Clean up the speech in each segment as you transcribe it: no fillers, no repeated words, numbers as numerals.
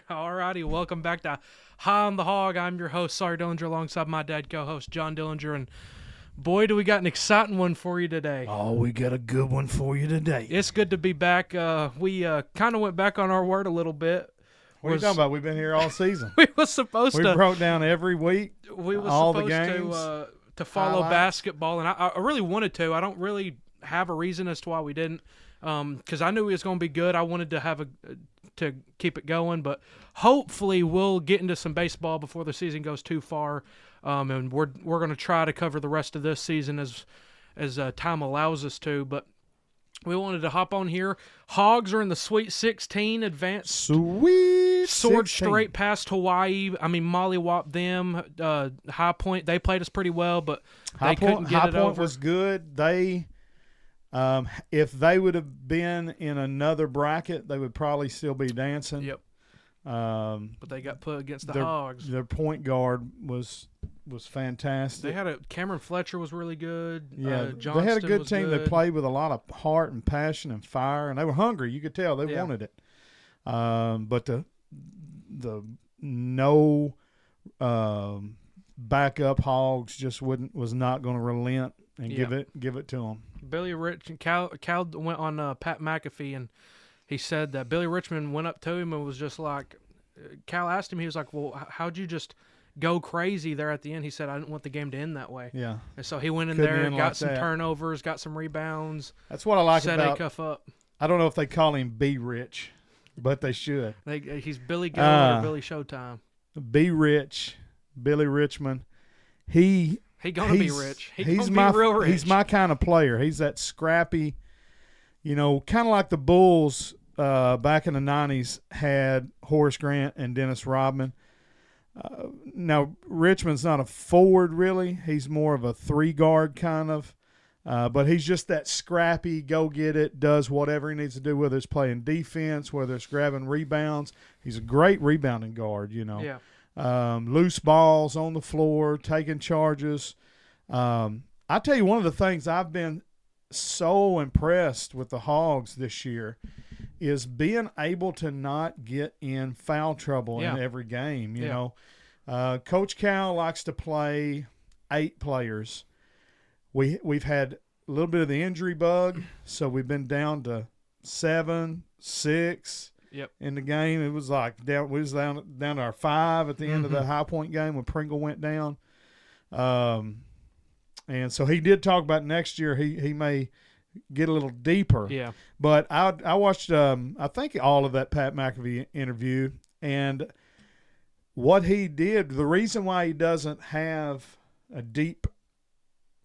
All righty, welcome back to High on the Hog. I'm your host, Sawyer Dillinger, alongside my dad co-host, John Dillinger. And boy, do we got an exciting one for you today. Oh, we got a good one for you today. It's good to be back. We kind of went back on our word a little bit. What are you talking about? We've been here all season. We was supposed We to. broke down every week. We was all the supposed games, to follow highlights. basketball, and I really wanted to. I don't really have a reason as to why we didn't, because I knew it was going to be good. I wanted to have to keep it going, but hopefully we'll get into some baseball before the season goes too far, and we're going to try to cover the rest of this season as time allows us to. But we wanted to hop on here. Hogs are in the Sweet 16, advanced. Sweet Soared 16. straight past Hawaii. I mean, mollywopped them. High Point, they played us pretty well, but they couldn't get High it Point over. was good. They, if they would have been in another bracket, they would probably still be dancing. Yep. But they got put against the their, Hogs. Their point guard was fantastic. They had Cameron Fletcher was really good. Yeah, Johnston they had a good was team. good. They played with a lot of heart and passion and fire, and they were hungry. You could tell they wanted it. But the no backup Hogs just was not going to relent and give it to them. Billy Rich and Cal went on Pat McAfee, and he said that Billy Richmond went up to him and was just like, Cal asked him, he was like, well, how'd you just go crazy there at the end? He said, I didn't want the game to end that way. Yeah. And so he went in Couldn't there, end got like some that. turnovers, got some rebounds. That's what I like set about. a cuff up. I don't know if they call him B Rich, but they should. He's Billy Goat or Billy Showtime. B Rich, Billy Richmond. He gonna be rich. He's gonna be real rich. He's my kind of player. He's that scrappy, kind of like the Bulls back in the 90s had Horace Grant and Dennis Rodman. Now, Richmond's not a forward, really. He's more of a three-guard kind of. But he's just that scrappy, go-get-it, does whatever he needs to do, whether it's playing defense, whether it's grabbing rebounds. He's a great rebounding guard, Yeah. Loose balls on the floor, taking charges. I tell you, one of the things I've been so impressed with the Hogs this year is being able to not get in foul trouble in every game. You know, Coach Cal likes to play 8 players. We've had a little bit of the injury bug, so we've been down to 7, 6. Yep. In the game, it was like we was down to our 5 at the end of the High Point game when Pringle went down. And so he did talk about next year he may get a little deeper. Yeah. But I watched I think all of that Pat McAfee interview, and what he did, the reason why he doesn't have a deep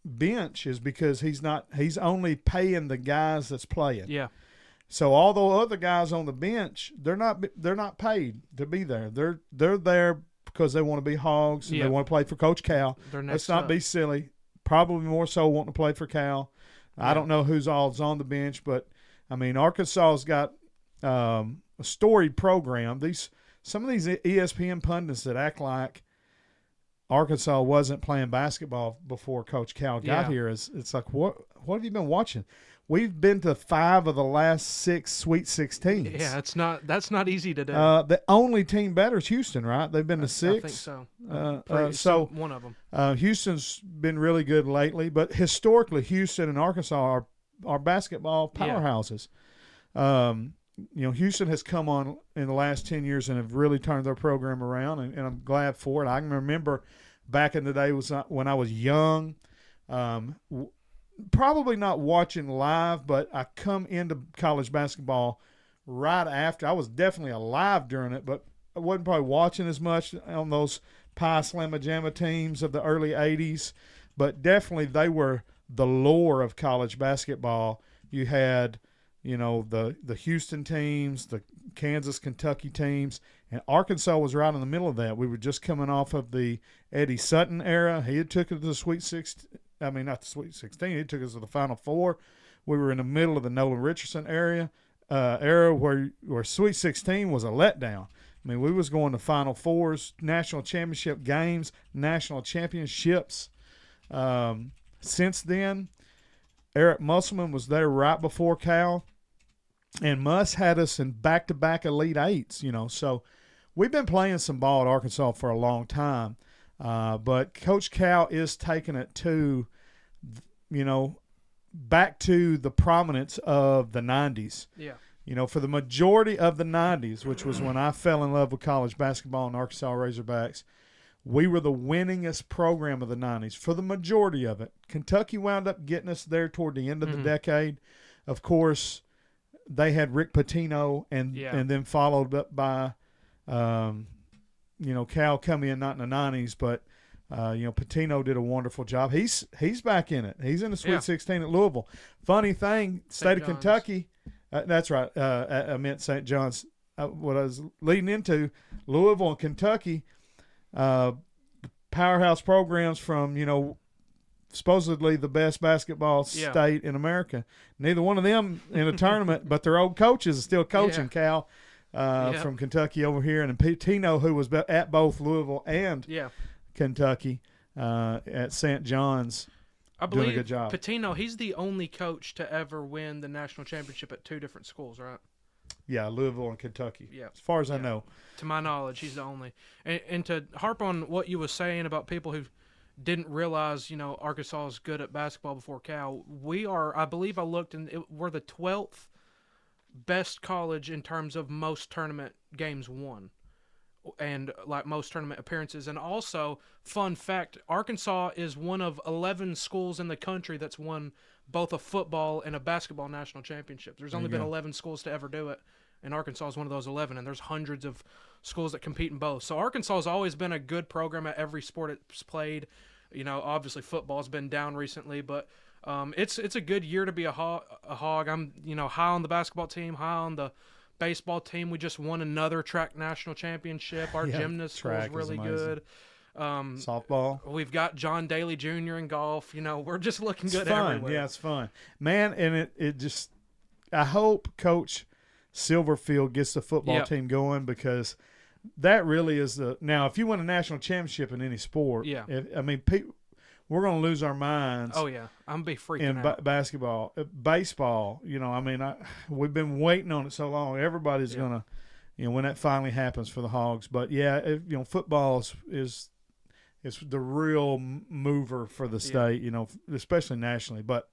bench is because he's only paying the guys that's playing. Yeah. So all the other guys on the bench, they're not paid to be there. They're there because they want to be Hogs and they want to play for Coach Cal. Let's not be silly. Probably more so wanting to play for Cal. Yeah. I don't know who's all's on the bench, but I mean Arkansas's got a storied program. Some of these ESPN pundits that act like Arkansas wasn't playing basketball before Coach Cal got here. It's like, what have you been watching? We've been to 5 of the last 6 Sweet 16s. Yeah, that's not easy to do. The only team better is Houston, right? They've been to 6. I think so. One of them. Houston's been really good lately, but historically, Houston and Arkansas are basketball powerhouses. Houston has come on in the last 10 years and have really turned their program around, and I'm glad for it. I can remember back in the day when I was young, probably not watching live, but I come into college basketball right after. I was definitely alive during it, but I wasn't probably watching as much on those Pi Slamma Jamma teams of the early 80s, but definitely they were the lore of college basketball. You had the Houston teams, the Kansas, Kentucky teams, and Arkansas was right in the middle of that. We were just coming off of the Eddie Sutton era. He had took it to the Sweet 16. I mean, not the Sweet 16. He took us to the Final Four. We were in the middle of the Nolan Richardson era where Sweet 16 was a letdown. I mean, we was going to Final Fours, national championship games, national championships. Since then, Eric Musselman was there right before Cal. And Muss had us in back-to-back Elite Eights, So we've been playing some ball at Arkansas for a long time, but Coach Cal is taking it to, back to the prominence of the 90s. Yeah. For the majority of the 90s, which was when I fell in love with college basketball and Arkansas Razorbacks, we were the winningest program of the 90s for the majority of it. Kentucky wound up getting us there toward the end of the decade. Of course, they had Rick Pitino and then followed up by, Cal coming in not in the 90s, but Pitino did a wonderful job. He's back in it. He's in the Sweet 16 at Louisville. Funny thing, state of Kentucky. That's right. I meant St. John's. What I was leading into, Louisville and Kentucky, powerhouse programs from, supposedly the best basketball state in America. Neither one of them in a tournament, but their old coaches are still coaching. Cal from Kentucky over here, and Pitino, who was at both Louisville and Kentucky at St. John's. I believe doing a good job. Pitino, he's the only coach to ever win the national championship at 2 different schools, right? Yeah, Louisville and Kentucky. Yeah, as far as I know. To my knowledge, he's the only. And to harp on what you were saying about people who didn't realize, Arkansas is good at basketball before Cal, we are, I believe I looked, and we're the 12th best college in terms of most tournament games won. And like most tournament appearances. And also, fun fact, Arkansas is one of 11 schools in the country that's won both a football and a basketball national championship. There's only been 11 schools to ever do it, and Arkansas is one of those 11, and there's hundreds of schools that compete in both. So Arkansas has always been a good program at every sport it's played. Obviously football's been down recently, but it's a good year to be a hog. I'm high on the basketball team, high on the baseball team. We just won another track national championship. Our gymnast school is really good. Softball. We've got John Daly Jr. in golf. We're just looking good fun. everywhere. Yeah, it's fun, man. And it just, I hope Coach Silverfield gets the football team going, because that really is now. If you win a national championship in any sport, we're going to lose our minds. Oh yeah, I'm gonna be freaking out. Basketball, baseball. We've been waiting on it so long. Everybody's gonna, when that finally happens for the Hogs. But football is the real mover for the state. Especially nationally. But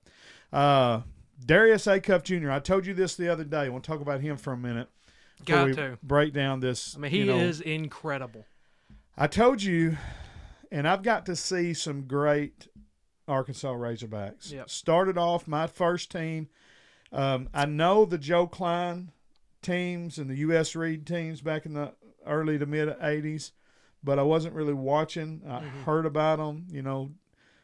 Darius Acuff Jr. I told you this the other day. I want to talk about him for a minute. Got to break down this. He is incredible. I told you. And I've got to see some great Arkansas Razorbacks. Yep. Started off my first team. I know the Joe Klein teams and the U.S. Reed teams back in the early to mid 80s, but I wasn't really watching. I heard about them,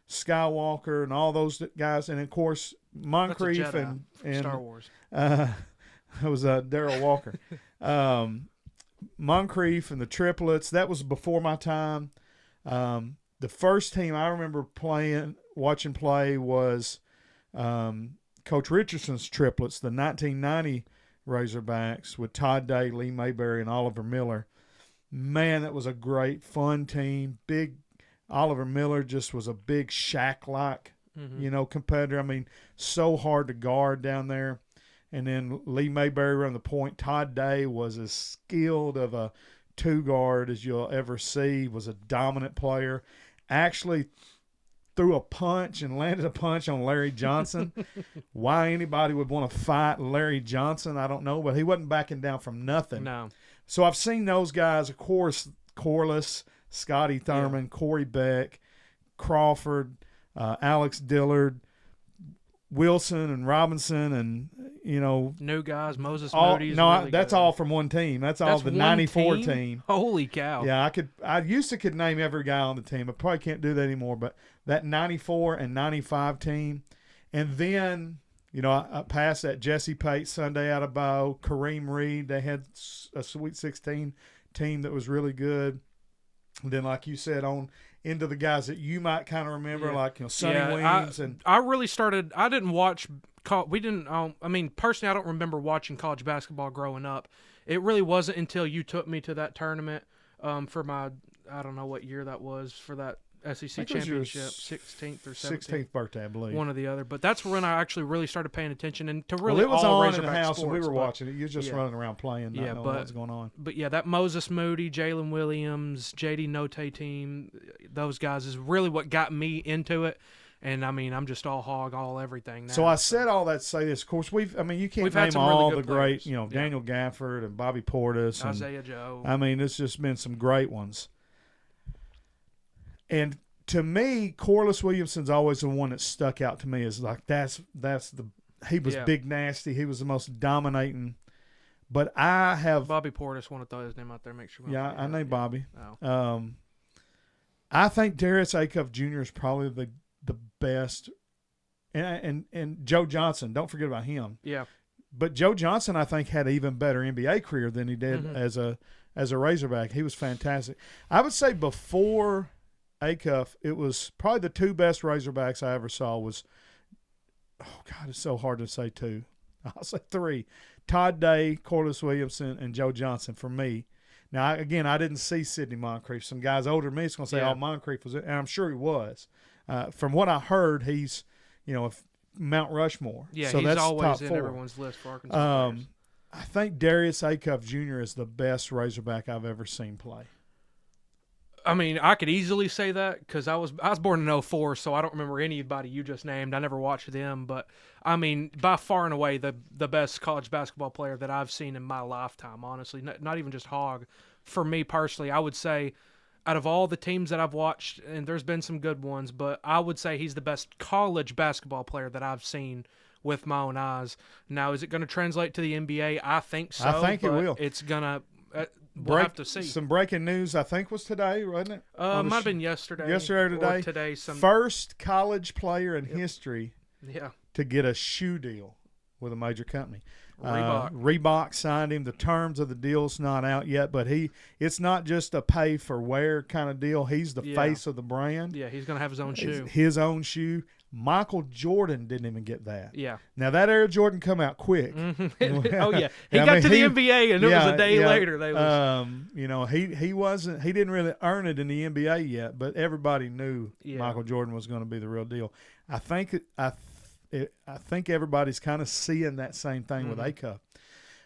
Skywalker and all those guys. And, of course, Moncrief and Star Wars. It was Darrell Walker. Moncrief and the triplets. That was before my time. The first team I remember watching play was Coach Richardson's triplets, the 1990 Razorbacks with Todd Day, Lee Mayberry, and Oliver Miller. Man, that was a great, fun team. Big Oliver Miller just was a big Shaq-like, competitor. So hard to guard down there. And then Lee Mayberry on the point. Todd Day was as skilled of a two-guard as you'll ever see, was a dominant player. Actually threw a punch and landed a punch on Larry Johnson. Why anybody would want to fight Larry Johnson, I don't know, but he wasn't backing down from nothing. No. So I've seen those guys, of course, Corliss, Scotty Thurman, Corey Beck, Crawford, Alex Dillard, Wilson and Robinson, and new guys, Moses Moody. That's all from one team. That's all the '94 team. Holy cow! Yeah, I used to could name every guy on the team. I probably can't do that anymore. But that '94 and '95 team, and then I passed that Jesse Pate Sunday out of Bow, Kareem Reed. They had a Sweet 16 team that was really good. And then, like you said, on into the guys that you might kind of remember, like Sonny Weems. I really started. I didn't watch. We didn't. Personally, I don't remember watching college basketball growing up. It really wasn't until you took me to that tournament for my. I don't know what year that was for that SEC think it was your championship, 16th or 17th. 16th birthday, I believe. One or the other. But that's when I actually really started paying attention and to really Well, it was all on in Razorback the house, sports, and we were but- watching it. You were just yeah. running around playing, not knowing what was going on. But yeah, that Moses Moody, Jalen Williams, JD Note team, those guys is really what got me into it. And I mean, I'm just all hog, all everything now. So I said all that to say this. Of course, you can't We've had name some all really the good great, players. Yeah. Daniel Gafford and Bobby Portis. And, Isaiah Joe. I mean, it's just been some great ones. And to me, Corliss Williamson's always the one that stuck out to me as like he was big nasty. He was the most dominating. But I have Bobby Portis, want to throw his name out there, make sure. I named Bobby. Oh. I think Darius Acuff Jr. is probably the best, and Joe Johnson. Don't forget about him. Yeah. But Joe Johnson, I think, had an even better NBA career than he did as a Razorback. He was fantastic. I would say before Acuff, it was probably the two best Razorbacks I ever saw was, oh God, it's so hard to say two. I'll say three: Todd Day, Corliss Williamson, and Joe Johnson for me. Now, again, I didn't see Sidney Moncrief. Some guys older than me is going to say, "Oh, Moncrief was it," and I'm sure he was. From what I heard, he's, Mount Rushmore. Yeah, so he's that's always top in four. everyone's list for Arkansas players. I think Darius Acuff Jr. is the best Razorback I've ever seen play. I mean, I could easily say that because I was born in 04, so I don't remember anybody you just named. I never watched them, but I mean, by far and away the best college basketball player that I've seen in my lifetime. Honestly, not even just hog. For me personally, I would say, out of all the teams that I've watched, and there's been some good ones, but I would say he's the best college basketball player that I've seen with my own eyes. Now, is it going to translate to the NBA? I think so. I think it will. It's gonna. We'll have to see. Some breaking news, I think, was today, wasn't it? Might have been yesterday. Yesterday or today? Today. First college player in history Yeah. to get a shoe deal with a major company. Reebok. Reebok signed him. The terms of the deal's not out yet, but it's not just a pay for wear kind of deal. He's the face of the brand. Yeah, he's going to have his own shoe. His own shoe. Michael Jordan didn't even get that. Yeah. Now that Air Jordan come out quick. Oh yeah, he got to the NBA and it was a day later. They was, he didn't really earn it in the NBA yet, but everybody knew Yeah. Michael Jordan was going to be the real deal. I think everybody's kind of seeing that same thing with Acuff.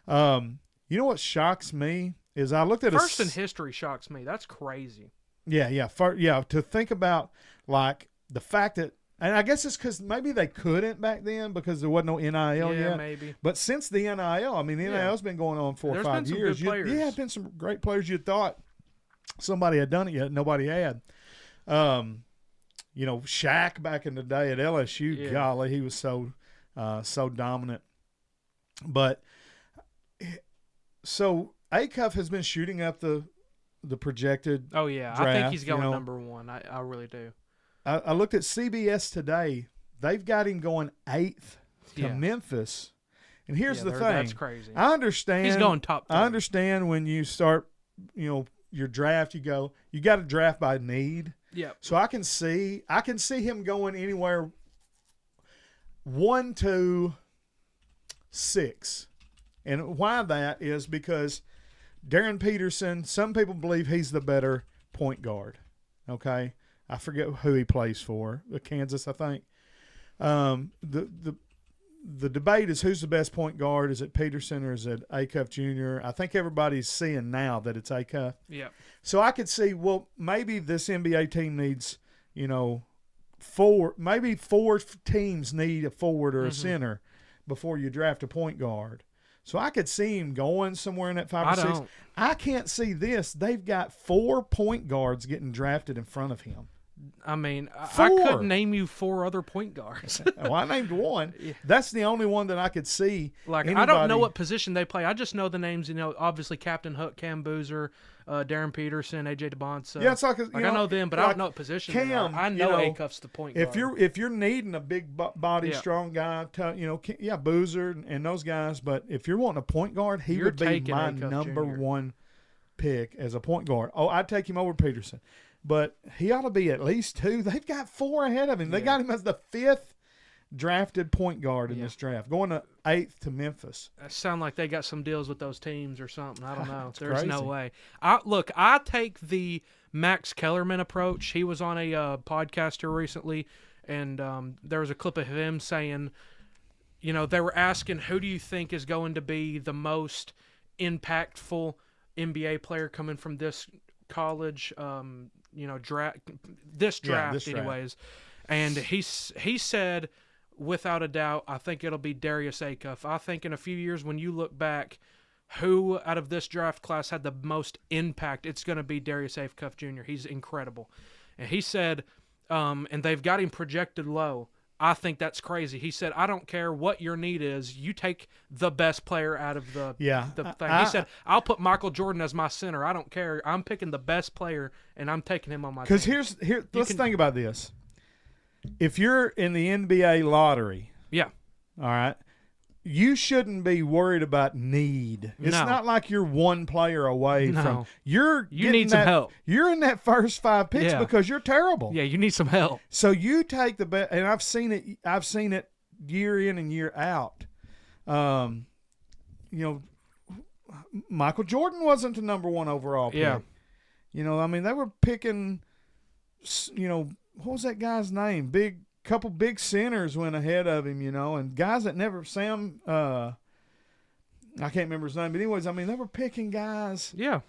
You know what shocks me is I looked at first in history shocks me. That's crazy. To think about like the fact that. And I guess it's because maybe they couldn't back then because there wasn't no NIL yet. Maybe. But since the NIL, I mean, the NIL's been going on 4 or 5 been years. Some good players. There's been some great players you thought somebody had done it yet. Nobody had. Shaq back in the day at LSU, golly, he was so dominant. But so Acuff has been shooting up the projected Oh, yeah. draft, I think he's going number one. I really do. I looked at CBS today. They've got him going 8th to Yeah. Memphis. And here's the thing. That's crazy. I understand. He's going top 3. I understand when you start, your draft, you got to draft by need. Yeah. So I can see him going anywhere 1 to 6. And why that is because Darren Peterson, some people believe he's the better point guard. Okay? I forget who he plays for, Kansas, I think. The debate is who's the best point guard. Is it Peterson or is it Acuff Jr.? I think everybody's seeing now that it's Acuff. Yeah. So I could see, well, maybe this NBA team needs, 4. Maybe 4 teams need a forward or a center before you draft a point guard. So I could see him going somewhere in that 5 or 6. I can't see this. They've got 4 point guards getting drafted in front of him. I mean, 4. I couldn't name you 4 other point guards. Well, I named 1. Yeah. That's the only one that I could see. I don't know what position they play. I just know the names. Obviously Captain Hook, Cam Boozer, Darren Peterson, AJ DeBonsa. Yeah, it's like I know them, but I don't know what position. Cam, I know Acuff's the point guard. If you're needing a big body, strong guy, Boozer and those guys. But if you're wanting a point guard, he would be my number Jr. 1 pick as a point guard. Oh, I'd take him over Peterson. But he ought to be at least 2. They've got 4 ahead of him. They got him as the 5th drafted point guard in this draft, going to 8th to Memphis. It sound like they got some deals with those teams or something. I don't know. There's crazy. no way. I take the Max Kellerman approach. He was on a podcast here recently, and there was a clip of him saying, you know, they were asking, who do you think is going to be the most impactful NBA player coming from this college, draft anyways. And he said, without a doubt, I think it'll be Darius Acuff. I think in a few years when you look back, who out of this draft class had the most impact, it's going to be Darius Acuff Jr. He's incredible. And he said, and they've got him projected low. I think that's crazy. He said, I don't care what your need is. You take the best player out of the thing. He said, I'll put Michael Jordan as my center. I don't care. I'm picking the best player, and I'm taking him on my team. Because let's think about this. If you're in the NBA lottery, all right, you shouldn't be worried about need. It's not like you're one player away from. You need some help. You're in that first 5 picks because you're terrible. Yeah, you need some help. So you take the best, and I've seen it year in and year out. Michael Jordan wasn't the number 1 overall pick. Yeah. They were picking. What was that guy's name? Couple big centers went ahead of him, and guys that never I can't remember his name, but anyways, they were picking guys. Yeah.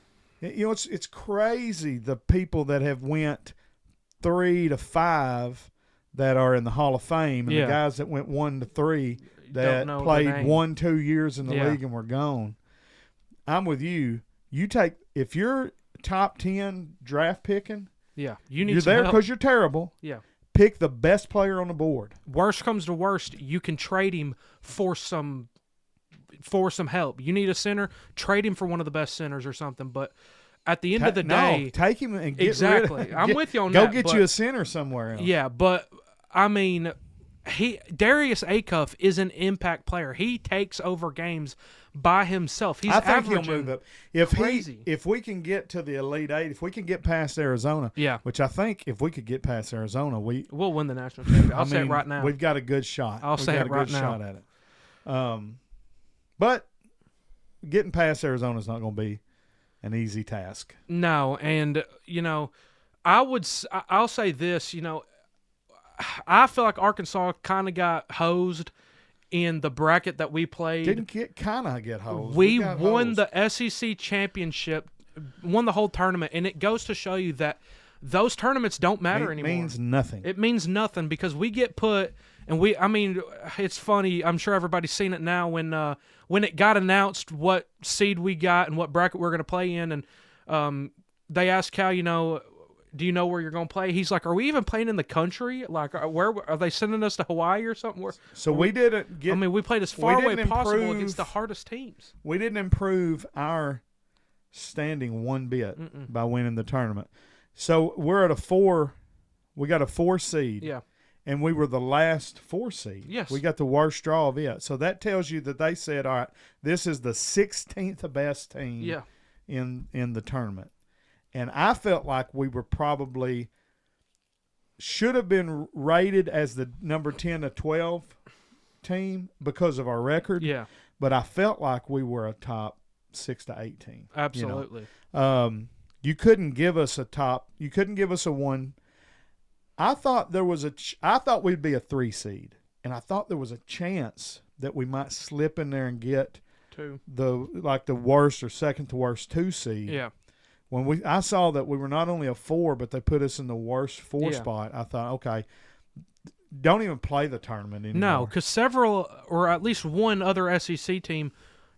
It's crazy the people that have went 3 to 5 that are in the Hall of Fame, and the guys that went 1 to 3 that played 1-2 years in the league and were gone. I'm with you. If you're top 10 draft picking, you're there because you're terrible. Yeah. Pick the best player on the board. Worst comes to worst, you can trade him for some help. You need a center, trade him for one of the best centers or something. But at the end of the day, take him and get exactly. rid of, I'm with you on go that. Go get you a center somewhere else. Yeah, but Darius Acuff is an impact player. He takes over games by himself. I think he'll move up. If we can get to the Elite Eight, if we can get past Arizona, which I think if we could get past Arizona, we'll win the national championship. I'll say it right now. We've got a good shot. I'll say it right now. Shot at it. But getting past Arizona is not going to be an easy task. No, and I'll say this. I feel like Arkansas kind of got hosed in the bracket that we played. Didn't get hosed. We won the SEC championship, won the whole tournament, and it goes to show you that those tournaments don't matter anymore. It means nothing. It means nothing because we get put, and it's funny. I'm sure everybody's seen it now when it got announced what seed we got and what bracket we're going to play in, and they asked Cal, do you know where you're going to play? He's like, are we even playing in the country? Like, where are they sending us to Hawaii or something? We didn't get. We played as far away possible against the hardest teams. We didn't improve our standing one bit by winning the tournament. So we're at a 4. We got a 4 seed. Yeah. And we were the last 4 seed. Yes. We got the worst draw of it. So that tells you that they said, all right, this is the 16th best team in the tournament. And I felt like we were should have been rated as the number 10 to 12 team because of our record. Yeah. But I felt like we were a top 6 to 8 team. Absolutely. You couldn't give us a top. You couldn't give us a 1. I thought I thought we'd be a 3 seed, and I thought there was a chance that we might slip in there and get 2, the worst or second to worst 2 seed. Yeah. When I saw that we were not only a 4, but they put us in the worst 4 spot, I thought, okay, don't even play the tournament anymore. No, because several, or at least one other SEC team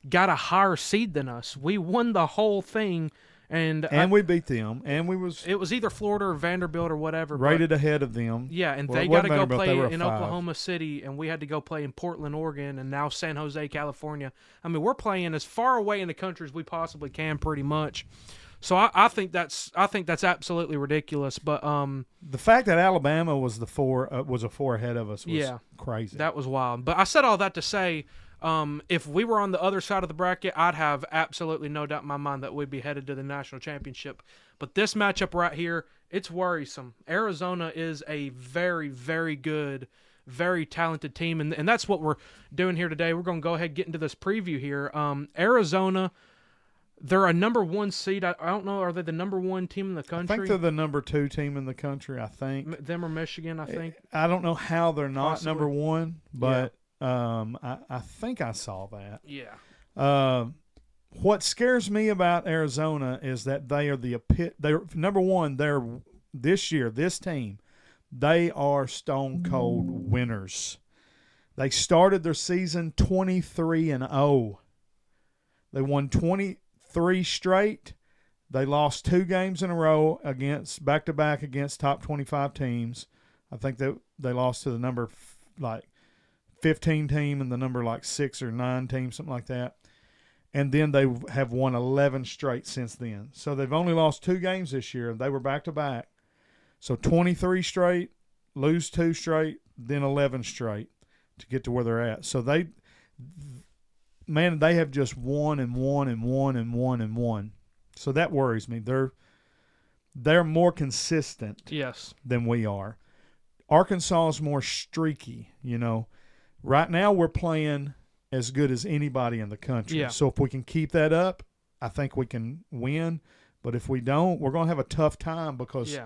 got a higher seed than us. We won the whole thing, and we beat them, and it was either Florida or Vanderbilt or whatever. Rated ahead of them. Yeah, and they got to go play in Oklahoma City, and we had to go play in Portland, Oregon, and now San Jose, California. We're playing as far away in the country as we possibly can, pretty much. So I think that's absolutely ridiculous. But the fact that Alabama was a 4 ahead of us was crazy. That was wild. But I said all that to say, if we were on the other side of the bracket, I'd have absolutely no doubt in my mind that we'd be headed to the national championship. But this matchup right here, it's worrisome. Arizona is a very, very good very talented team, and that's what we're doing here today. We're going to go ahead and get into this preview here. Arizona, they're a number 1 seed. I don't know, are they the number 1 team in the country? I think they're the number 2 team in the country, I think. Them or Michigan, I think. I don't know how they're not Possibly. number 1, but I think I saw that. Yeah. What scares me about Arizona is that they are they're number 1. They're this year, this team, they are stone cold winners. They started their season 23-0. They won 23 straight. They lost 2 games in a row against back-to-back against top 25 teams. I think that they lost to the number 15 team and the number 6 or 9 team, something like that. And then they have won 11 straight since then. So they've only lost 2 games this year. They were back-to-back. So 23 straight, lose 2 straight, then 11 straight to get to where they're at. So they have just won and won and won and won and won. So that worries me. They're more consistent than we are. Arkansas is more streaky, Right now we're playing as good as anybody in the country. Yeah. So if we can keep that up, I think we can win. But if we don't, we're going to have a tough time because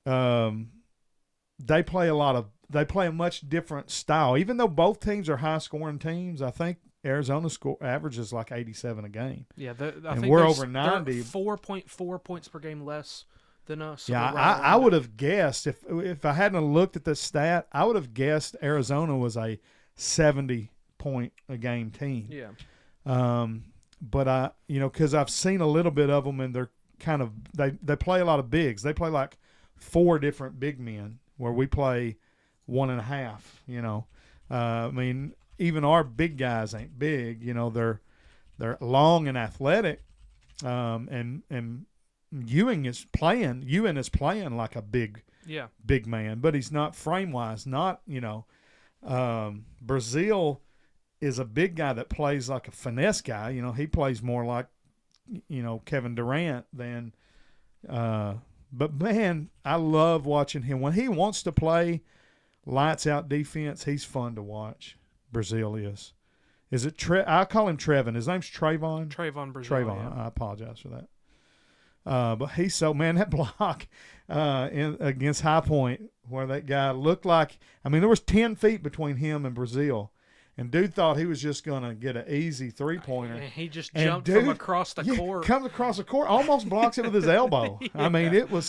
they play a much different style. Even though both teams are high-scoring teams, I think Arizona averages 87 a game. Yeah, I think we're over 90. 4.4 points per game less than us. So yeah, I would have guessed if I hadn't looked at the stat, I would have guessed Arizona was a 70-point a game team. Yeah. But because I've seen a little bit of them, and they're kind of they play a lot of bigs. They play 4 different big men, where we play 1.5. I mean, even our big guys ain't big. They're long and athletic. And Ewan is playing like a big man, but he's not frame wise. Brazil is a big guy that plays like a finesse guy. He plays more like Kevin Durant than. But man, I love watching him when he wants to play lights out defense. He's fun to watch. Brazil is. Is it I call him Trevin. His name's Trayvon. Trayvon Brazil. Trayvon. Yeah. I apologize for that. But he's that block against High Point where that guy looked like, there was 10 feet between him and Brazil. And dude thought he was just going to get an easy 3-pointer. And he just jumped from across the court. Comes across the court, almost blocks it with his elbow. Yeah.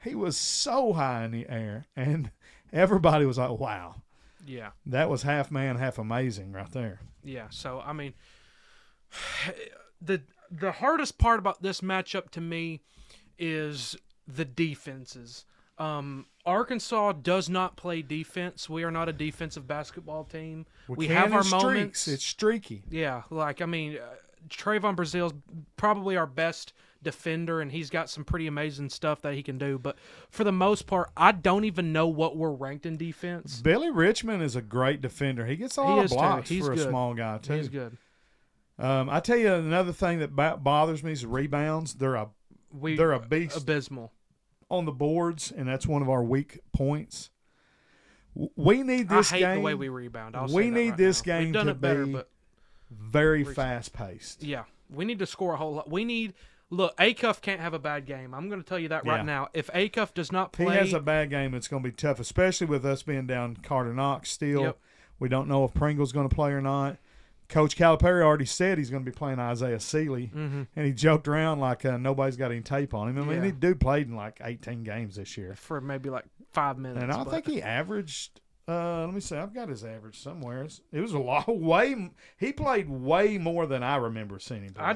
He was so high in the air. And everybody was like, wow. Yeah. That was half man, half amazing right there. Yeah, so, the hardest part about this matchup to me is the defenses. Arkansas does not play defense. We are not a defensive basketball team. We have our moments. It's streaky. Yeah, Trayvon Brazil's probably our best defender, and he's got some pretty amazing stuff that he can do. But for the most part, I don't even know what we're ranked in defense. Billy Richmond is a great defender. He gets a lot of blocks for a small guy, too. He's good. I tell you another thing that bothers me is rebounds. They're a beast. Abysmal. On the boards, and that's one of our weak points. We need this game. I hate the way we rebound. We need this game to be but very fast-paced. Yeah. We need to score a whole lot. Look, Acuff can't have a bad game. I'm going to tell you that right now. If Acuff does not play. He has a bad game, it's going to be tough, especially with us being down Carter Knox still. Yep. We don't know if Pringle's going to play or not. Coach Calipari already said he's going to be playing Isaiah Seeley, and he joked around like nobody's got any tape on him. The dude played in 18 games this year. For maybe 5 minutes. And I think he averaged, let me see, I've got his average somewhere. It was he played way more than I remember seeing him play. I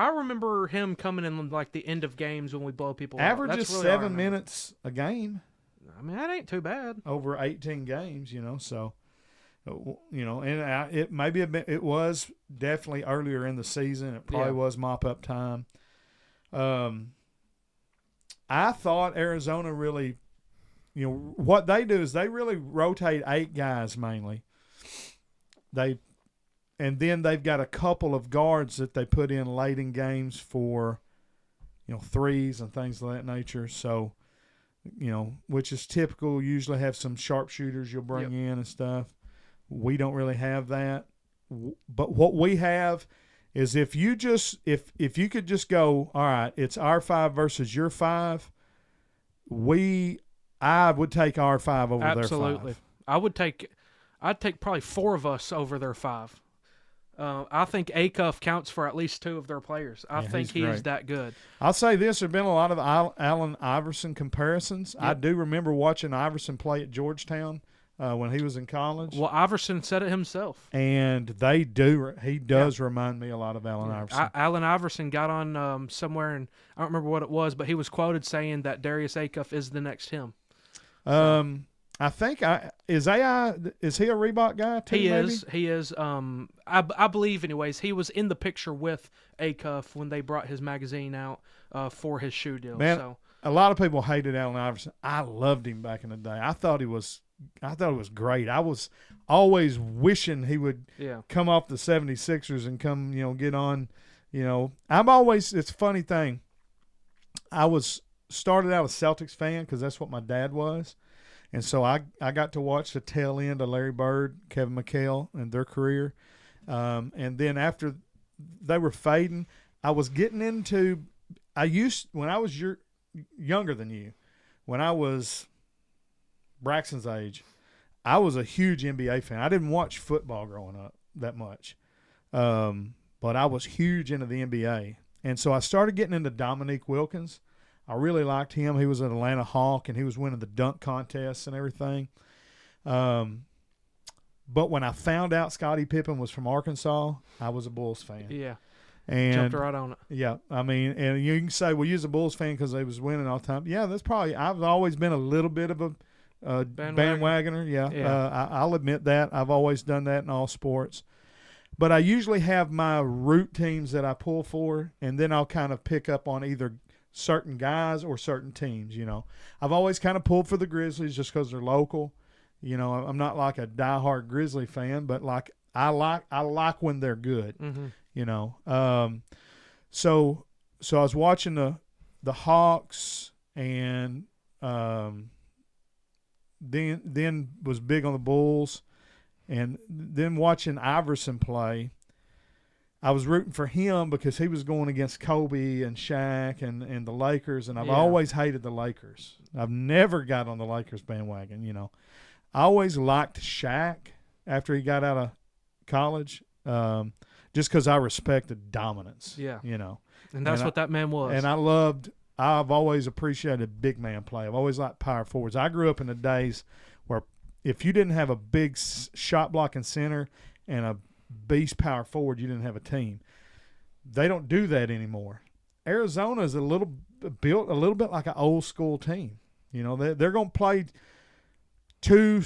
remember him coming in the end of games when we blow people out. Averages really 7 minutes a game. That ain't too bad. Over 18 games, so. And it was definitely earlier in the season. It probably was mop-up time. I thought Arizona really, what they do is they really rotate 8 guys mainly. And then they've got a couple of guards that they put in late in games for, threes and things of that nature. So which is typical. Usually have some sharpshooters you'll bring in and stuff. We don't really have that. But what we have is if you could just go, all right, it's our 5 versus your 5, I would take our 5 over Absolutely. their 5. I'd take probably 4 of us over their 5. I think Acuff counts for at least 2 of their players. I think he's that good. I'll say this: there've been a lot of Allen Iverson comparisons. Yep. I do remember watching Iverson play at Georgetown when he was in college. Well, Iverson said it himself, and he does remind me a lot of Allen Iverson. Allen Iverson got on somewhere, and I don't remember what it was, but he was quoted saying that Darius Acuff is the next him. I think is he a Reebok guy too? He is. I believe, anyways, he was in the picture with Acuff when they brought his magazine out for his shoe deal. Man, so a lot of people hated Allen Iverson. I loved him back in the day. I thought he was great. I was always wishing he would come off the 76ers and come, get on. It's a funny thing. I started out a Celtics fan because that's what my dad was. And so I got to watch the tail end of Larry Bird, Kevin McHale, and their career. And then after they were fading, I was getting into – when I was younger than you, when I was Braxton's age, I was a huge NBA fan. I didn't watch football growing up that much, but I was huge into the NBA. And so I started getting into Dominique Wilkins. I really liked him. He was an Atlanta Hawk, and he was winning the dunk contests and everything. But when I found out Scottie Pippen was from Arkansas, I was a Bulls fan. Yeah. And jumped right on it. Yeah. I mean, and you can say, well, you're a Bulls fan because they was winning all the time. Yeah, that's probably – I've always been a little bit of a bandwagoner. Yeah. I'll admit that. I've always done that in all sports. But I usually have my root teams that I pull for, and then I'll kind of pick up on either – certain guys or certain teams. I've always kind of pulled for the Grizzlies just because they're local. I'm not like a diehard Grizzly fan, but like I like when they're good. Mm-hmm. So I was watching the Hawks, and then was big on the Bulls, and then watching Iverson play. I was rooting for him because he was going against Kobe and Shaq and the Lakers, and I've always hated the Lakers. I've never got on the Lakers bandwagon, I always liked Shaq after he got out of college, just because I respected dominance. Yeah. And that's what that man was. And I've always appreciated big man play. I've always liked power forwards. I grew up in the days where if you didn't have a big shot blocking center and a beast power forward, you didn't have a team. They don't do that anymore. Arizona is built a little bit like an old school team. They're going to play two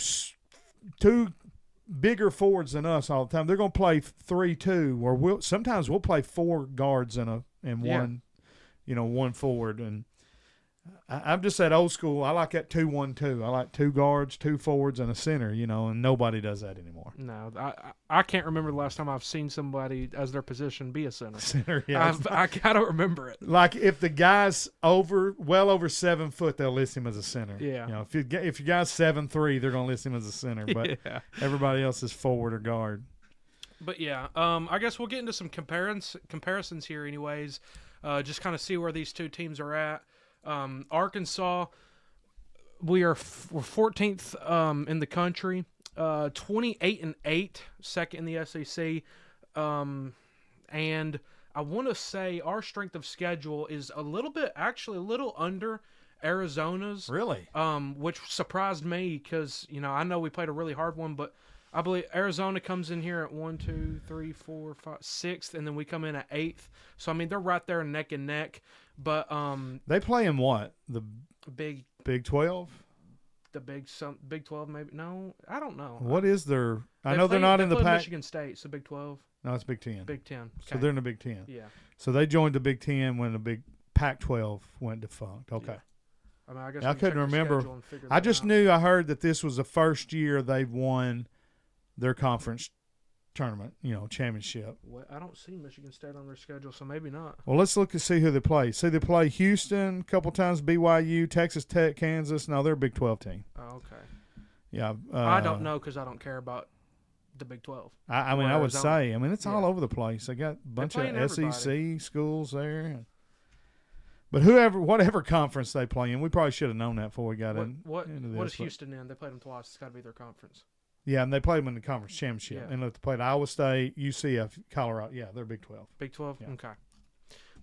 bigger forwards than us all the time. They're going to play 3-2, where sometimes we'll play 4 guards and one, one forward. And I'm just that old school. I like that 2-1-2. I like 2 guards, 2 forwards, and a center. And nobody does that anymore. No, I can't remember the last time I've seen somebody as their position be a center. Center, yeah. I don't remember it. Like if the guy's well over 7 foot, they'll list him as a center. Yeah. If your guy's 7'3", they're gonna list him as a center. But everybody else is forward or guard. But yeah, I guess we'll get into some comparisons here, anyways. Just kind of see where these two teams are at. Arkansas, we're 14th in the country, 28-8, second in the SEC, and I want to say our strength of schedule is a little under Arizona's. Really? Which surprised me because I know we played a really hard one, but I believe Arizona comes in here at 1, 2, 3, 4, 5, 6th, and then we come in at 8th. So I mean they're right there neck and neck. But they play in what? The Big 12? The Big 12 maybe? No, I don't know. What is their? I know they're not in the Pac. Michigan State, so Big 12. No, it's Big 10. Big 10. Okay. So they're in the Big 10. Yeah. So they joined the Big 10 when the Big Pac-12 went defunct. Okay. Yeah. I mean, I guess I couldn't remember. I just knew I heard that this was the first year they've won their conference tournament, championship. Well, I don't see Michigan State on their schedule, so maybe not. Well, let's look and see who they play. See, they play Houston a couple times, BYU, Texas Tech, Kansas. No, they're a Big 12 team. Oh, okay. Yeah. I don't know because I don't care about the Big 12. I mean, I would Arizona. say. I mean, it's all over the place. They got a bunch of playing SEC schools there. But whatever conference they play in, we probably should have known that before we got into this. What is Houston in? They played them twice. It's got to be their conference. Yeah, and they played them in the conference championship. Yeah. And they played Iowa State, UCF, Colorado. Yeah, they're Big 12. Big 12? Yeah. Okay.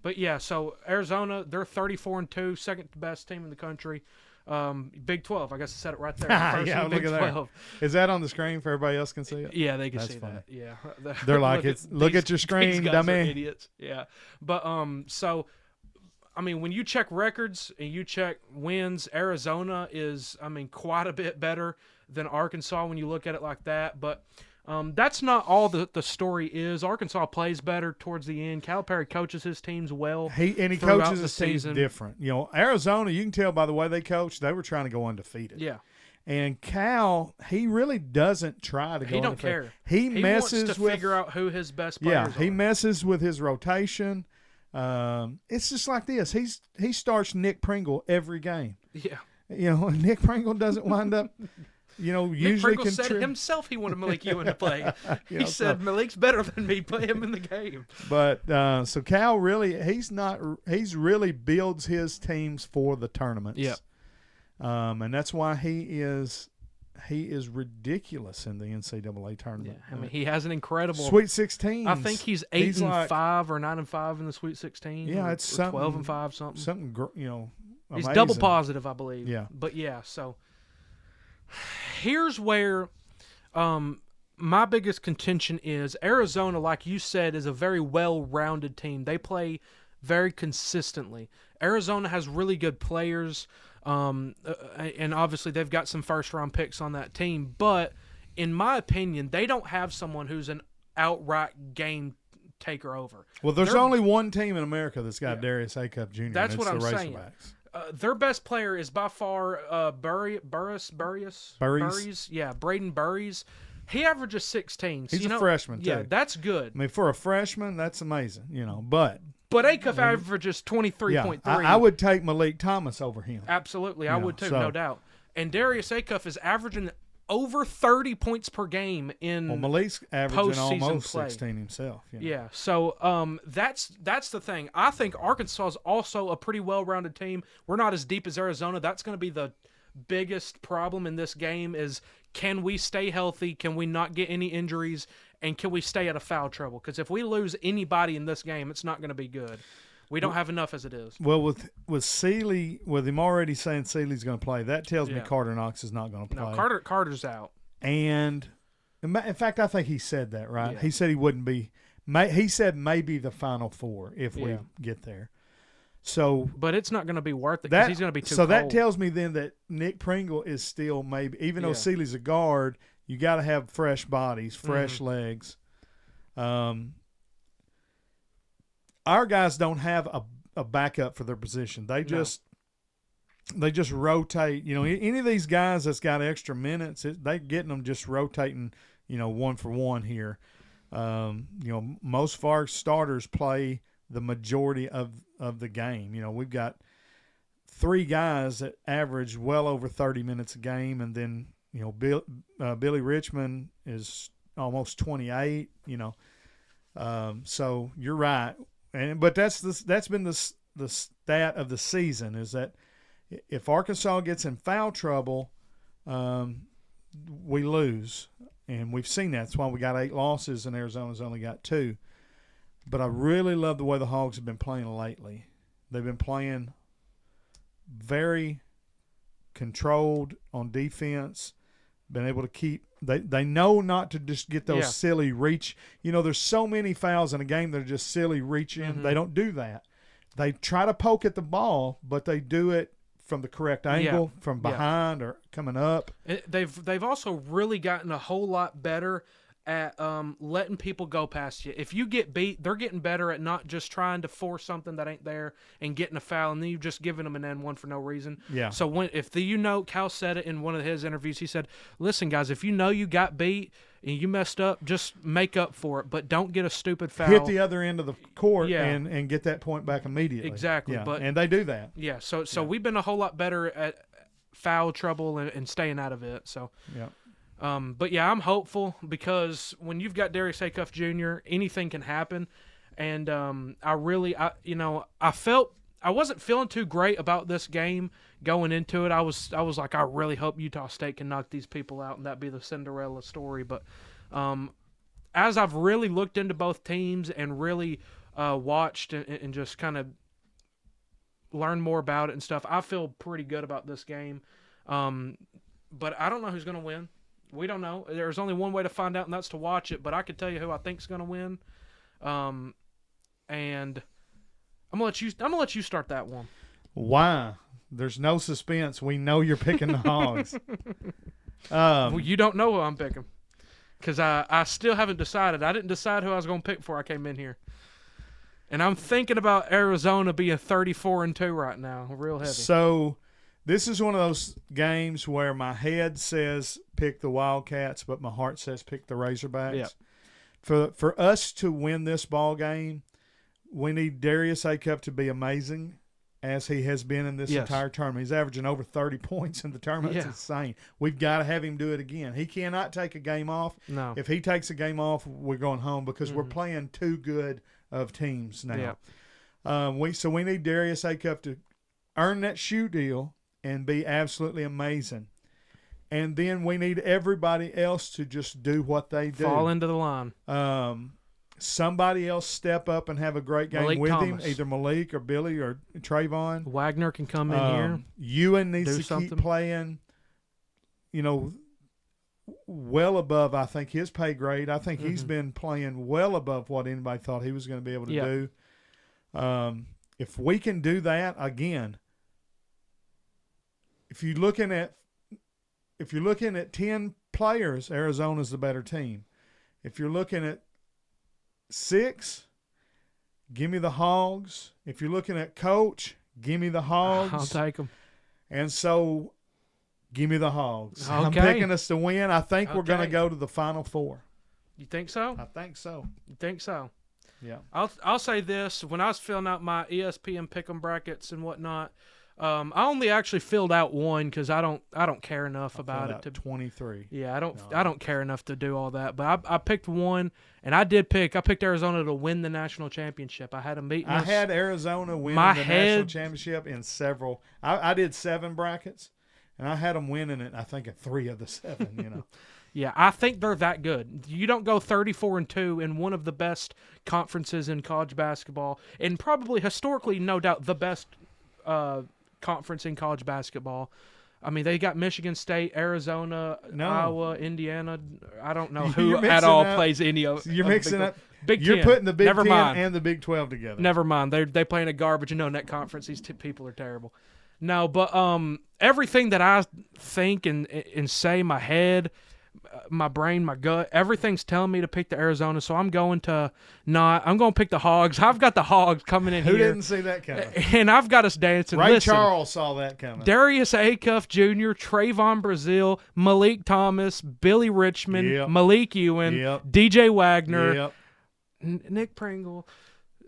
But, yeah, so Arizona, they're 34-2, second best team in the country. Big 12, I guess I said it right there. Yeah, look at that. Is that on the screen for everybody else can see it? Yeah, they can That's see funny. that. Yeah. They're like, look at your screen, these guys dummy. are idiots. Yeah. But, so, I mean, when you check records and you check wins, Arizona is, quite a bit better than Arkansas when you look at it like that. But that's not all the story is. Arkansas plays better towards the end. Calipari coaches his teams well. He coaches his teams different. Arizona, you can tell by the way they coach, they were trying to go undefeated. Yeah. And Cal, he really doesn't try to go He don't undefeated. care. He messes wants to with figure out who his best players are. he messes with his rotation. It's just like this. He starts Nick Pringle every game. Yeah. Nick Pringle doesn't wind up, usually Nick Pringle said himself he wanted Malik Ewan to play. He said, Malik's better than me. Put him in the game. But so Cal really, he's really builds his teams for the tournaments. Yeah. And that's why he is ridiculous in the NCAA tournament. Yeah. He has an incredible Sweet 16. I think he's 8-5 or 9-5 in the Sweet 16. Yeah, it's something 12-5 something. Something He's amazing. double positive, I believe. Yeah. But yeah, so here's where my biggest contention is. Arizona, like you said, is a very well-rounded team. They play very consistently. Arizona has really good players, and obviously they've got some first-round picks on that team. But in my opinion, they don't have someone who's an outright game taker over. Well, there's only one team in America that's got Darius Acuff Jr. That's and what I'm the saying. Razorbacks. Their best player is by far Burries. Yeah, Braden Burries. He averages 16. He's a freshman, too. Yeah, that's good. For a freshman, that's amazing, But Acuff averages 23.3. I would take Malik Thomas over him. Absolutely, I would too, no doubt. And Darius Acuff is averaging over 30 points per game in Malik's averaging postseason almost play. 16 himself. Yeah, so that's the thing. I think Arkansas is also a pretty well-rounded team. We're not as deep as Arizona. That's going to be the biggest problem in this game is, can we stay healthy? Can we not get any injuries? And can we stay out of foul trouble? Because if we lose anybody in this game, it's not going to be good. We don't have enough as it is. Well, with Seeley, with him already saying Seeley's going to play, that tells me Carter Knox is not going to play. No, Carter's out. And in fact, I think he said that, right? Yeah. He said he wouldn't be. He said maybe the Final Four if we get there. So, but it's not going to be worth it because he's going to be too cold. That tells me then that Nick Pringle is still maybe, even though Seeley's a guard, you got to have fresh bodies, fresh legs. Our guys don't have a backup for their position. They just rotate. Any of these guys that's got extra minutes, they getting them just rotating. One for one here. Most of our starters play the majority of the game. We've got 3 guys that average well over 30 minutes a game, and then Billy Richmond is almost 28. So you're right. But that's been the stat of the season is that if Arkansas gets in foul trouble, we lose, and we've seen that. That's why we got 8 losses and Arizona's only got 2. But I really love the way the Hogs have been playing lately. They've been playing very controlled on defense, been able to keep they know not to just get those silly reach. There's so many fouls in a game that are just silly reaching. Mm-hmm. They don't do that. They try to poke at the ball, but they do it from the correct angle, from behind or coming up. They've also really gotten a whole lot better at letting people go past you. If you get beat, they're getting better at not just trying to force something that ain't there and getting a foul, and then you've just given them an N1 for no reason. Yeah. So Cal said it in one of his interviews. He said, "Listen, guys, if you know you got beat and you messed up, just make up for it, but don't get a stupid foul. Hit the other end of the court Yeah. and get that point back immediately." Exactly. Yeah. But and they do that. yeah, so we've been a whole lot better at foul trouble and staying out of it. So Yeah. but yeah, I'm hopeful because when you've got Darius Acuff Jr., anything can happen. And I wasn't feeling too great about this game going into it. I was like, I really hope Utah State can knock these people out and that be the Cinderella story. But as I've really looked into both teams and really watched and just kind of learned more about it and stuff, I feel pretty good about this game. But I don't know who's going to win. We don't know. There's only one way to find out, and that's to watch it. But I could tell you who I think's going to win. And I'm gonna let you start that one. Why? There's no suspense. We know you're picking the Hogs. Well, you don't know who I'm picking because I still haven't decided. I didn't decide who I was going to pick before I came in here. And I'm thinking about Arizona being 34-2 right now, real heavy. So this is one of those games where my head says pick the Wildcats, but my heart says pick the Razorbacks. Yep. For us to win this ball game, we need Darius Acuff to be amazing as he has been in this entire tournament. He's averaging over 30 points in the tournament. It's insane. We've got to have him do it again. He cannot take a game off. No. If he takes a game off, we're going home because we're playing too good of teams now. Yep. So we need Darius Acuff to earn that shoe deal and be absolutely amazing. And then we need everybody else to just do what they do. Fall into the line. Somebody else step up and have a great game Malik with Thomas. him, either Malik or Billy or Trayvon. Wagner can come in here. Ewan needs to something. keep playing, well above, I think, his pay grade. I think he's been playing well above what anybody thought he was going to be able to do. If we can do that, again, if you're looking at 10 players, Arizona's the better team. If you're looking at 6, give me the Hogs. If you're looking at coach, give me the Hogs. I'll take them. And so, give me the Hogs. Okay. I'm picking us to win. I think we're going to go to the Final Four. You think so? I think so. You think so? Yeah. I'll say this. When I was filling out my ESPN pick'em brackets and whatnot, I only actually filled out one because I don't care enough about it to 23. Yeah, I don't care enough to do all that. But I picked one, and I picked Arizona to win the national championship. I had them beating us. I had Arizona win the national championship in several. I did 7 brackets, and I had them winning it. I think in 3 of the 7. Yeah, I think they're that good. You don't go 34-2 in one of the best conferences in college basketball, and probably historically, no doubt, the best conference in college basketball. I mean, they got Michigan State, Arizona, Iowa, Indiana. I don't know who at all plays any of. You're mixing up. Big 10. You're putting the Big Never 10 mind. and the Big 12 together. Never mind. They play in a garbage net conference. These people are terrible. No, but everything that I think and say, my head, my brain, my gut, everything's telling me to pick the Arizona, so I'm going to pick the Hogs. I've got the Hogs coming in Who here. didn't see that coming? And I've got us dancing. Ray Listen, Charles saw that coming. Darius Acuff Jr., Trayvon Brazile, Malik Thomas, Billy Richmond, Yep. Malik Ewan, Yep. DJ Wagner, Yep. Nick Pringle.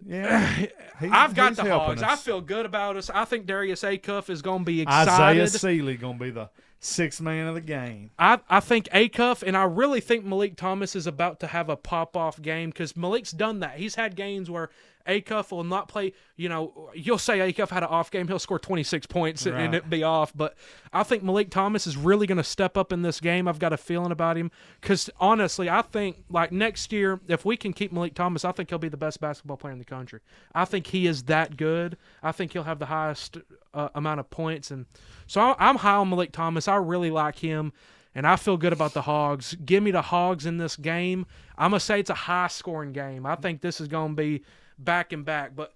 Yeah. I've got the helping Hogs. us. I feel good about us. I think Darius Acuff is going to be excited. Isaiah Seeley going to be the 6th man of the game. I think Acuff, and I really think Malik Thomas is about to have a pop-off game because Malik's done that. He's had games where Acuff will not play. You'll say Acuff had an off game. He'll score 26 points and it be off. But I think Malik Thomas is really going to step up in this game. I've got a feeling about him because, honestly, I think like next year, if we can keep Malik Thomas, I think he'll be the best basketball player in the country. I think he is that good. I think he'll have the highest amount of points. And so I'm high on Malik Thomas. I really like him. And I feel good about the Hogs. Give me the Hogs in this game. I'm going to say it's a high-scoring game. I think this is going to be back and back. But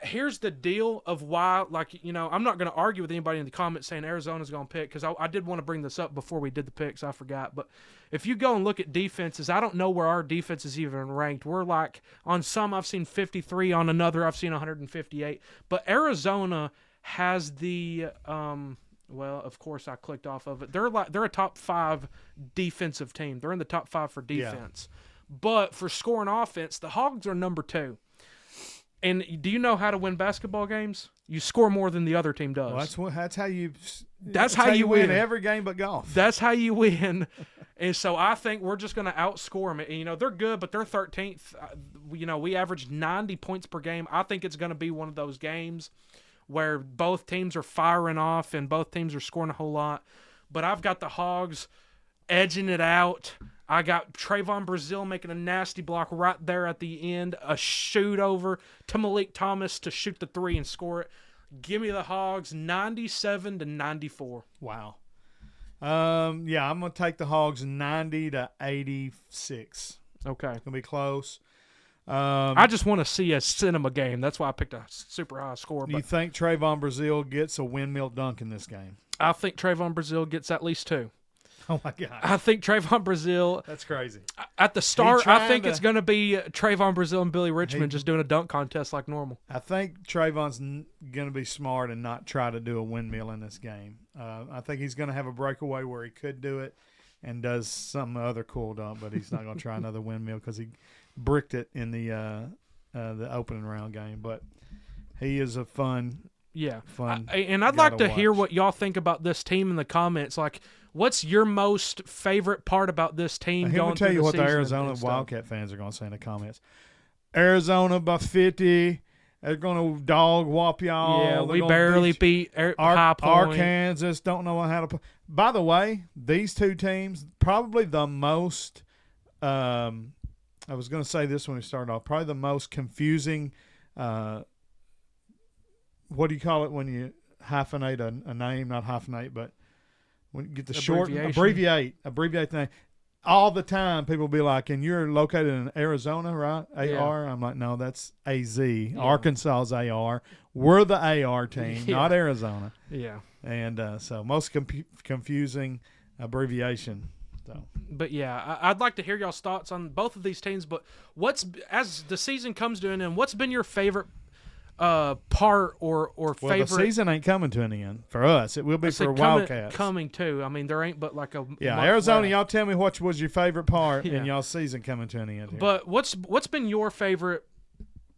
here's the deal of why, like, I'm not going to argue with anybody in the comments saying Arizona's going to pick, because I did want to bring this up before we did the picks. I forgot. But if you go and look at defenses, I don't know where our defense is even ranked. We're like, on some I've seen 53, on another I've seen 158. But Arizona has the, well, of course I clicked off of it. They're a top 5 defensive team. They're in the top 5 for defense. Yeah. But for scoring offense, the Hogs are number 2. And do you know how to win basketball games? You score more than the other team does. Well, that's how you win every game but golf. That's how you win. And so I think we're just going to outscore them. And, they're good, but they're 13th. We average 90 points per game. I think it's going to be one of those games where both teams are firing off and both teams are scoring a whole lot. But I've got the Hogs edging it out. I got Trayvon Brazile making a nasty block right there at the end, a shoot over to Malik Thomas to shoot the 3 and score it. Give me the Hogs 97-94. Wow. Yeah, I'm going to take the Hogs 90-86. Okay. It's going to be close. I just want to see a cinema game. That's why I picked a super high score. You think Trayvon Brazile gets a windmill dunk in this game? I think Trayvon Brazile gets at least 2. Oh, my God. I think Trayvon Brazile. That's crazy. At the start, I think it's going to be Trayvon Brazile and Billy Richmond just doing a dunk contest like normal. I think Trayvon's going to be smart and not try to do a windmill in this game. I think he's going to have a breakaway where he could do it and does some other cool dunk, but he's not going to try another windmill because he bricked it in the opening round game. But he is a fun. Yeah. Fun. And I'd like to hear what y'all think about this team in the comments. Like, what's your most favorite part about this team? Let me tell you what the Arizona Wildcat fans are going to say in the comments. Arizona by 50. They're going to dog whop y'all. Yeah, we barely beat High Point. Arkansas don't know how to play. By the way, these two teams, probably the most I was going to say this when we started off, probably the most confusing what do you call it when you hyphenate a name? Not hyphenate, but when you get the short abbreviate the name. All the time, people will be like, and you're located in Arizona, right? AR? Yeah. I'm like, no, that's AZ. Yeah. Arkansas's AR. We're the AR team, not Arizona. Yeah. And so most confusing abbreviation. So. But, yeah, I'd like to hear y'all's thoughts on both of these teams. But as the season comes to an end, what's been your favorite part or favorite? The season ain't coming to an end for us. It will be for Wildcats. Coming too. I mean, there ain't but like a Arizona. left. Y'all tell me what was your favorite part in y'all season coming to an end here. But what's been your favorite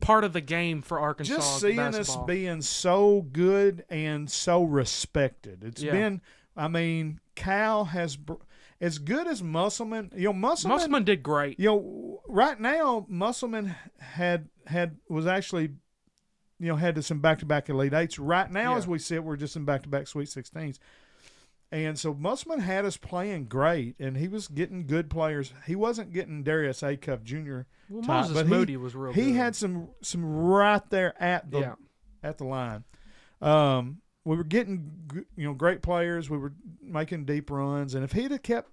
part of the game for Arkansas? Just seeing us being so good and so respected. It's been. I mean, Cal has. As good as Musselman, Musselman did great. Right now Musselman was actually. Had some back-to-back Elite Eights. Right now, as we sit, we're just in back-to-back Sweet 16s. And so Musselman had us playing great, and he was getting good players. He wasn't getting Darius Acuff Jr. Well, Moses Moody was real good. He had some right there at the line. We were getting great players. We were making deep runs. And if he'd have kept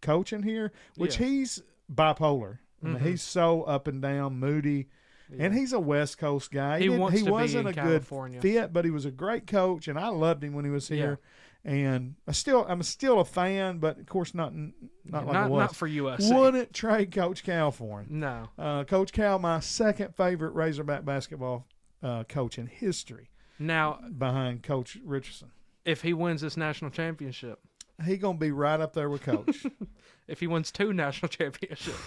coaching here, which he's bipolar. I mean, he's so up and down, moody. Yeah. And he's a West Coast guy. He wasn't a good fit, but he was a great coach, and I loved him when he was here. Yeah. And I'm still a fan, but of course not like I was. Not for USC. Wouldn't trade Coach Cal for him. No. Coach Cal, my second favorite Razorback basketball coach in history. Now behind Coach Richardson. If he wins this national championship, he gonna be right up there with Coach. If he wins 2 national championships.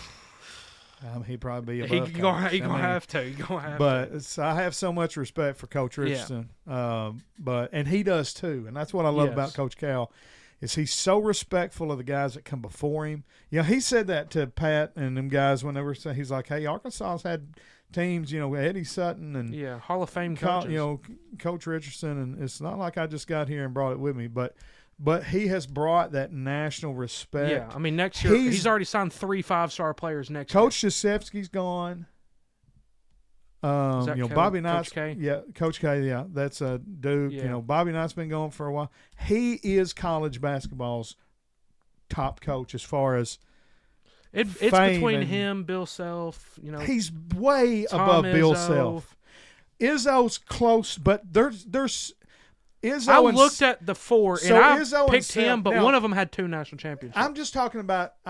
He'd probably be above. He's gonna have to. But I have so much respect for Coach Richardson. And he does too, and that's what I love about Coach Cal, is he's so respectful of the guys that come before him. He said that to Pat and them guys when they were saying, he's like, "Hey, Arkansas's had teams, Eddie Sutton and Hall of Fame coaches, Coach Richardson, and it's not like I just got here and brought it with me, but." But he has brought that national respect. Yeah, I mean, next year he's already signed 3 5-star players next year. Coach Krzyzewski's gone. Bobby Knight's, Coach K? Coach K, that's a Duke. Yeah. Bobby Knight's been going for a while. He is college basketball's top coach as far as it's between him, Bill Self. He's way Tom above Izzo. Bill Self. Izzo's close, but there's Izzo. I looked at the 4 So and I Izzo picked and him, but now, one of them had 2 national championships. I'm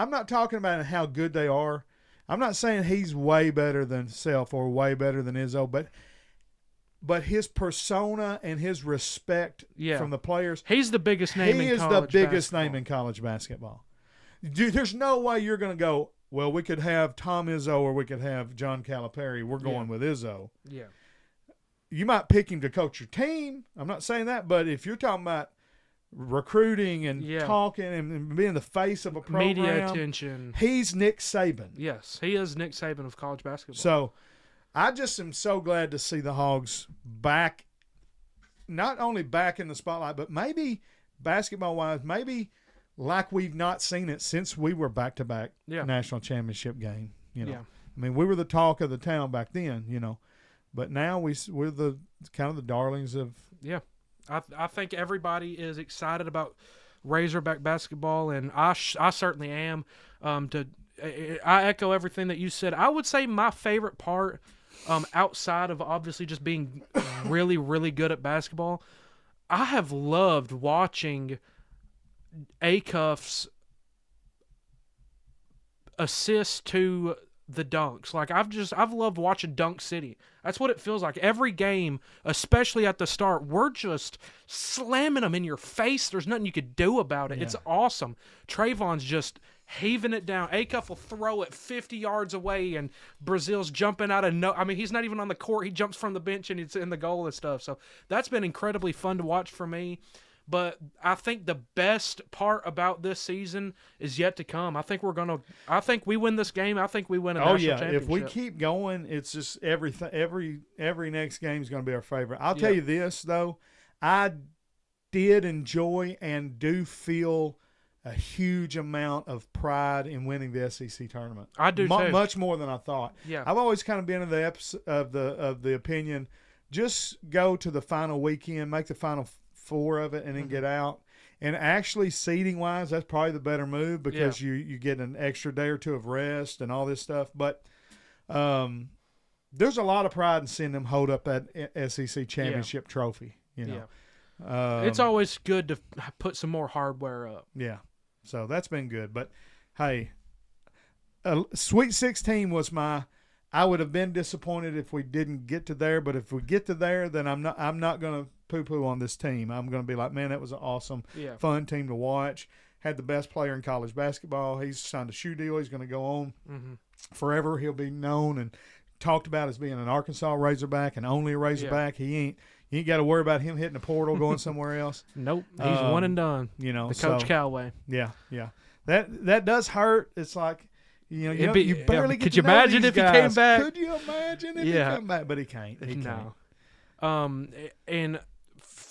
not talking about how good they are. I'm not saying he's way better than Self or way better than Izzo, but his persona and his respect from the players. He's the biggest name He in is college the biggest basketball. name in college basketball. Dude, there's no way you're going to go, well, we could have Tom Izzo or we could have John Calipari. We're going with Izzo. Yeah. You might pick him to coach your team. I'm not saying that, but if you're talking about recruiting and talking and being the face of a program, media attention, he's Nick Saban. Yes, he is Nick Saban of college basketball. So I just am so glad to see the Hogs back, not only back in the spotlight, but maybe basketball-wise, maybe like we've not seen it since we were back-to-back national championship game. You know, I mean, we were the talk of the town back then, you know. But now we're the kind of the darlings of. Yeah, I think everybody is excited about Razorback basketball, and I certainly am. I echo everything that you said. I would say my favorite part, outside of obviously just being really, really good at basketball, I have loved watching Acuff's assist to the dunks. Like I've loved watching Dunk City. That's what it feels like. Every game, especially at the start, we're just slamming them in your face. There's nothing you could do about it. Yeah. It's awesome. Trayvon's just heaving it down. Acuff will throw it 50 yards away, and Brazil's jumping out of I mean, he's not even on the court. He jumps from the bench, and it's in the goal and stuff. So that's been incredibly fun to watch for me. But I think the best part about this season is yet to come. I think we win this game. I think we win a national championship. If we keep going, it's just every next game is going to be our favorite. I'll tell you this though, I did enjoy and do feel a huge amount of pride in winning the SEC tournament. I do too. Much more than I thought. Yeah, I've always kind of been of the opinion, just go to the final weekend, make the final four of it, and then get out. And actually, seeding wise, that's probably the better move because you get an extra day or two of rest and all this stuff. But there's a lot of pride in seeing them hold up that SEC championship trophy. You know, it's always good to put some more hardware up. Yeah, so that's been good. But hey, Sweet 16 was I would have been disappointed if we didn't get to there. But if we get to there, then I'm not going to poo-poo on this team. I'm going to be like, man, that was an awesome, fun team to watch. Had the best player in college basketball. He's signed a shoe deal. He's going to go on forever. He'll be known and talked about as being an Arkansas Razorback and only a Razorback. You ain't got to worry about him hitting the portal, going somewhere else. Nope, he's one and done. You know, the Coach Callaway. Yeah. That does hurt. It's like, you barely get could to you know imagine these if guys. he came back? Could you imagine if he came back? But he can't. No. And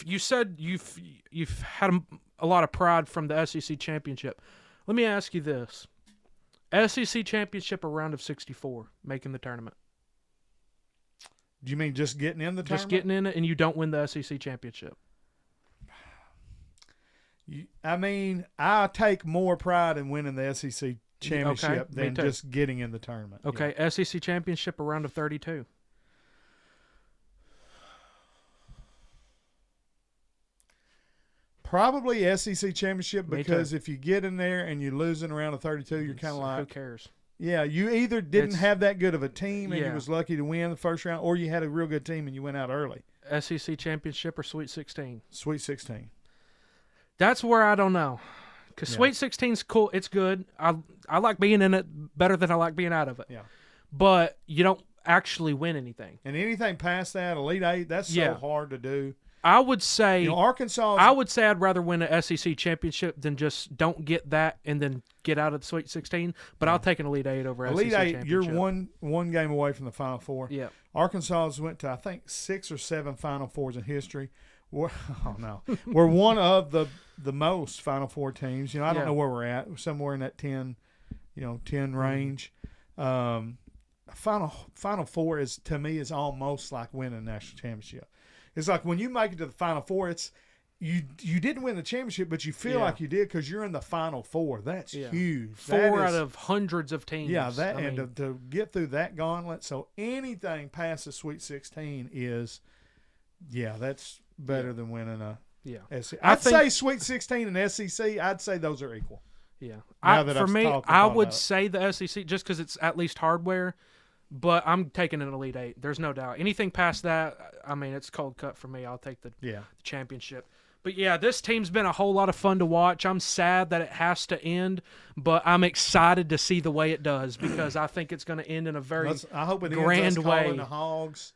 you said you've had a lot of pride from the SEC championship. Let me ask you this: SEC championship, a round of 64, making the tournament. Do you mean just getting in the tournament? Just getting in it, and you don't win the SEC championship. I mean, I take more pride in winning the SEC championship than just getting in the tournament. Okay, SEC championship, a round of 32. Probably SEC championship because if you get in there and you lose in a round of 32, you're kind of like, who cares? Yeah, you either didn't have that good of a team and you was lucky to win the first round, or you had a real good team and you went out early. SEC championship or Sweet 16? Sweet 16. That's where I don't know. Because Sweet 16's cool. It's good. I like being in it better than I like being out of it. Yeah. But you don't actually win anything. And anything past that, Elite Eight, that's so hard to do. I would say Arkansas. I would say I'd rather win an SEC championship than just don't get that and then get out of the Sweet 16. But I'll take an Elite Eight over Elite SEC Eight. championship. You're one game away from the Final Four. Yeah. Arkansas went to I think 6 or 7 Final Fours in history. We're one of the most Final Four teams. I don't know where we're at. We're somewhere in that 10 range. Final Four is to me is almost like winning a national championship. It's like when you make it to the Final Four, you didn't win the championship, but you feel like you did because you're in the Final Four. That's huge. Four out of hundreds of teams. Yeah, to get through that gauntlet. So anything past the Sweet 16 is, that's better than winning a SEC. I'd say Sweet 16 and SEC. I'd say those are equal. Yeah, I would say the SEC just because it's at least hardware. But I'm taking an Elite Eight. There's no doubt. Anything past that, I mean, it's cold cut for me. I'll take the championship. But, yeah, this team's been a whole lot of fun to watch. I'm sad that it has to end, but I'm excited to see the way it does because I think it's going to end in a very I hope it grand ends us way. Calling the Hogs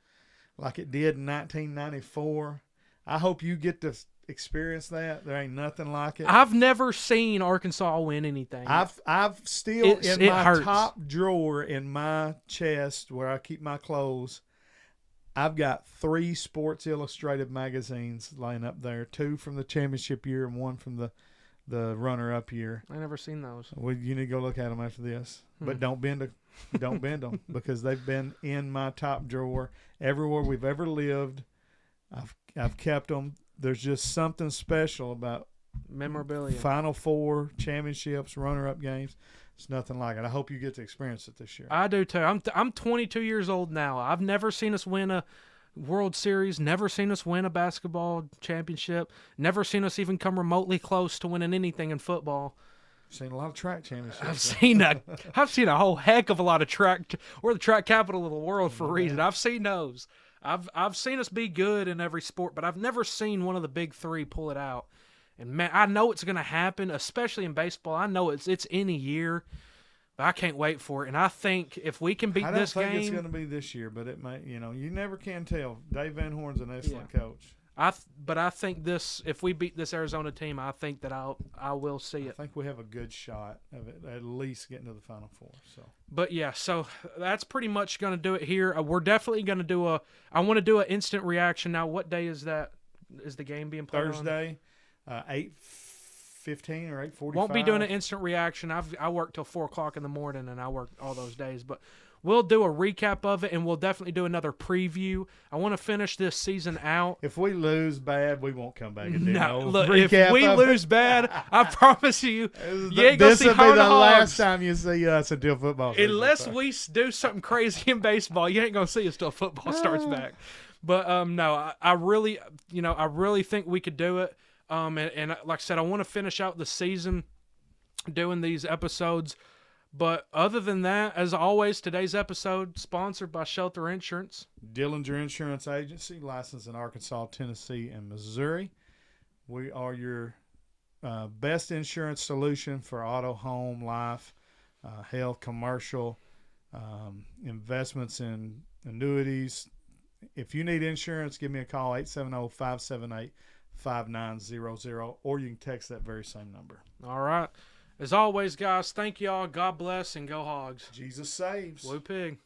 like it did in 1994. I hope you get to experience that. There ain't nothing like it. I've never seen Arkansas win anything. I've still in my hurts. top drawer in my chest where I keep my clothes. I've got 3 Sports Illustrated magazines laying up there, 2 from the championship year and 1 from the runner-up year. I never seen those. Well, you need to go look at them after this, but don't bend them because they've been in my top drawer everywhere we've ever lived. I've kept them. There's just something special about memorabilia, Final Four, championships, runner-up games. It's nothing like it. I hope you get to experience it this year. I do too. I'm 22 years old now. I've never seen us win a World Series, never seen us win a basketball championship, never seen us even come remotely close to winning anything in football. Seen a lot of track championships. I've seen a whole heck of a lot of track. We're the track capital of the world for a reason. I've seen those. I've seen us be good in every sport, but I've never seen one of the big 3 pull it out. And man, I know it's going to happen, especially in baseball. I know it's any year, but I can't wait for it. And I think if we can beat this game, I don't think it's going to be this year, but it may. You never can tell. Dave Van Horn's an excellent coach. But I think if we beat this Arizona team, I think that I will see it. I think we have a good shot of it, at least getting to the Final Four. So. But yeah, so that's pretty much going to do it here. We're definitely going to do I want to do an instant reaction now. What day is that? Is the game being played Thursday, 8:15 or 8:45. Won't be doing an instant reaction. I work till 4:00 in the morning, and I work all those days. But we'll do a recap of it, and we'll definitely do another preview. I want to finish this season out. If we lose bad, we won't come back and do look, if we lose bad, I promise you ain't gonna see this will be the Hogs. last time you see us until football season Unless we do something crazy in baseball, you ain't gonna see us till football starts back. But no, I really think we could do it. And like I said, I want to finish out the season doing these episodes. But other than that, as always, today's episode sponsored by Shelter Insurance. Dillinger Insurance Agency, licensed in Arkansas, Tennessee, and Missouri. We are your best insurance solution for auto, home, life, health, commercial, investments in annuities. If you need insurance, give me a call, 870-578-5900, or you can text that very same number. All right. As always, guys, thank y'all. God bless and go Hogs. Jesus saves. Blue Pig.